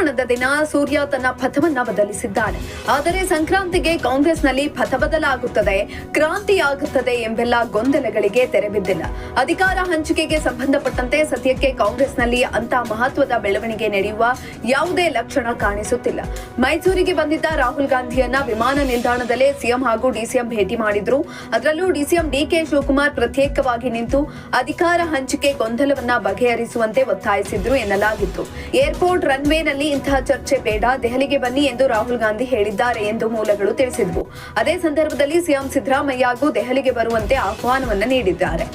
ಕಲ್ಯಾಣದ ದಿನ ಸೂರ್ಯ ತನ್ನ ಪಥವನ್ನ ಬದಲಿಸಿದ್ದಾನೆ. ಆದರೆ ಸಂಕ್ರಾಂತಿಗೆ ಕಾಂಗ್ರೆಸ್ನಲ್ಲಿ ಪಥ ಬದಲಾಗುತ್ತದೆ, ಕ್ರಾಂತಿಯಾಗುತ್ತದೆ ಎಂಬೆಲ್ಲ ಗೊಂದಲಗಳಿಗೆ ತೆರೆಬಿದ್ದಿಲ್ಲ. ಅಧಿಕಾರ ಹಂಚಿಕೆಗೆ ಸಂಬಂಧಪಟ್ಟಂತೆ ಸದ್ಯಕ್ಕೆ ಕಾಂಗ್ರೆಸ್ನಲ್ಲಿ ಅಂತ ಮಹತ್ವದ ಬೆಳವಣಿಗೆ ನಡೆಯುವ ಯಾವುದೇ ಲಕ್ಷಣ ಕಾಣಿಸುತ್ತಿಲ್ಲ. ಮೈಸೂರಿಗೆ ಬಂದಿದ್ದ ರಾಹುಲ್ ಗಾಂಧಿಯನ್ನ ವಿಮಾನ ನಿಲ್ದಾಣದಲ್ಲೇ ಸಿಎಂ ಹಾಗೂ ಡಿಸಿಎಂ ಭೇಟಿ ಮಾಡಿದ್ರು. ಅದರಲ್ಲೂ ಡಿಸಿಎಂ ಡಿಕೆ ಶಿವಕುಮಾರ್ ಪ್ರತ್ಯೇಕವಾಗಿ ನಿಂತು ಅಧಿಕಾರ ಹಂಚಿಕೆ ಗೊಂದಲವನ್ನ ಬಗೆಹರಿಸುವಂತೆ ಒತ್ತಾಯಿಸಿದ್ರು ಎನ್ನಲಾಗಿತ್ತು. ಏರ್ಪೋರ್ಟ್ ರನ್ವೇನಲ್ಲಿ ಇಂತಹ ಚರ್ಚೆ ಬೇಡ, ದೆಹಲಿಗೆ ಬನ್ನಿ ಎಂದು ರಾಹುಲ್ ಗಾಂಧಿ ಹೇಳಿದ್ದಾರೆ ಎಂದು ಮೂಲಗಳು ತಿಳಿಸಿದ್ವು. ಅದೇ ಸಂದರ್ಭದಲ್ಲಿ ಸಿಎಂ ಸಿದ್ದರಾಮಯ್ಯಗೂ ದೆಹಲಿಗೆ ಬರುವಂತೆ ಆಹ್ವಾನವನ್ನ ನೀಡಿದ್ದಾರೆ.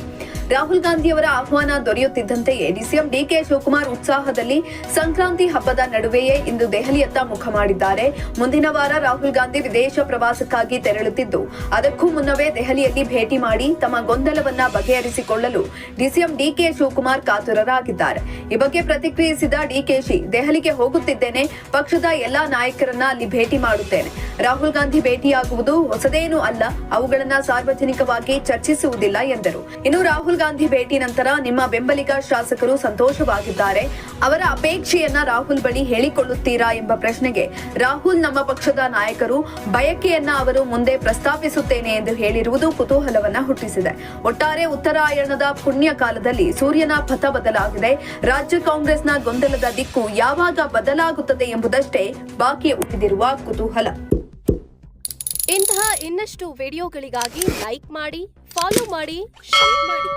ರಾಹುಲ್ ಗಾಂಧಿಯವರ ಆಹ್ವಾನ ದೊರೆಯುತ್ತಿದ್ದಂತೆಯೇ ಡಿಸಿಎಂ ಡಿಕೆ ಶಿವಕುಮಾರ್ ಉತ್ಸಾಹದಲ್ಲಿ ಸಂಕ್ರಾಂತಿ ಹಬ್ಬದ ನಡುವೆಯೇ ಇಂದು ದೆಹಲಿಯತ್ತ ಮುಖ ಮಾಡಿದ್ದಾರೆ. ಮುಂದಿನ ವಾರ ರಾಹುಲ್ ಗಾಂಧಿ ವಿದೇಶ ಪ್ರವಾಸಕ್ಕಾಗಿ ತೆರಳುತ್ತಿದ್ದು, ಅದಕ್ಕೂ ಮುನ್ನವೇ ದೆಹಲಿಯಲ್ಲಿ ಭೇಟಿ ಮಾಡಿ ತಮ್ಮ ಗೊಂದಲವನ್ನ ಬಗೆಹರಿಸಿಕೊಳ್ಳಲು ಡಿಸಿಎಂ ಡಿಕೆ ಶಿವಕುಮಾರ್ ಕಾತುರರಾಗಿದ್ದಾರೆ. ಈ ಬಗ್ಗೆ ಪ್ರತಿಕ್ರಿಯಿಸಿದ ಡಿಕೆಶಿ, ದೆಹಲಿಗೆ ಹೋಗುತ್ತಿದ್ದೇನೆ, ಪಕ್ಷದ ಎಲ್ಲಾ ನಾಯಕರನ್ನ ಅಲ್ಲಿ ಭೇಟಿ ಮಾಡುತ್ತೇನೆ. ರಾಹುಲ್ ಗಾಂಧಿ ಭೇಟಿಯಾಗುವುದು ಹೊಸದೇನೂ ಅಲ್ಲ, ಅವುಗಳನ್ನ ಸಾರ್ವಜನಿಕವಾಗಿ ಚರ್ಚಿಸುವುದಿಲ್ಲ ಎಂದರು. ಇನ್ನು ರಾಹುಲ್ ಗಾಂಧಿ ಭೇಟಿ ನಂತರ ನಿಮ್ಮ ಬೆಂಬಲಿಗ ಶಾಸಕರು ಸಂತೋಷವಾಗಿದ್ದಾರೆ, ಅವರ ಅಪೇಕ್ಷೆಯನ್ನ ರಾಹುಲ್ ಬಳಿ ಹೇಳಿಕೊಳ್ಳುತ್ತೀರಾ ಎಂಬ ಪ್ರಶ್ನೆಗೆ ರಾಹುಲ್ ನಮ್ಮ ಪಕ್ಷದ ನಾಯಕರು, ಬಯಕೆಯನ್ನ ಅವರು ಮುಂದೆ ಪ್ರಸ್ತಾಪಿಸುತ್ತೇನೆ ಎಂದು ಹೇಳಿರುವುದು ಕುತೂಹಲವನ್ನ ಹುಟ್ಟಿಸಿದೆ. ಒಟ್ಟಾರೆ ಉತ್ತರಾಯಣದ ಪುಣ್ಯ ಕಾಲದಲ್ಲಿ ಸೂರ್ಯನ ಪಥ ಬದಲಾಗಿದೆ. ರಾಜ್ಯ ಕಾಂಗ್ರೆಸ್ನ ಗೊಂದಲದ ದಿಕ್ಕು ಯಾವಾಗ ಬದಲಾಗುತ್ತದೆ ಎಂಬುದಷ್ಟೇ ಬಾಕಿ ಉಳಿದಿರುವ ಕುತೂಹಲ. ಇಂತಹ ಇನ್ನಷ್ಟು ವಿಡಿಯೋಗಳಿಗಾಗಿ ಲೈಕ್ ಮಾಡಿ, ಫಾಲೋ ಮಾಡಿ, ಶೇರ್ ಮಾಡಿ.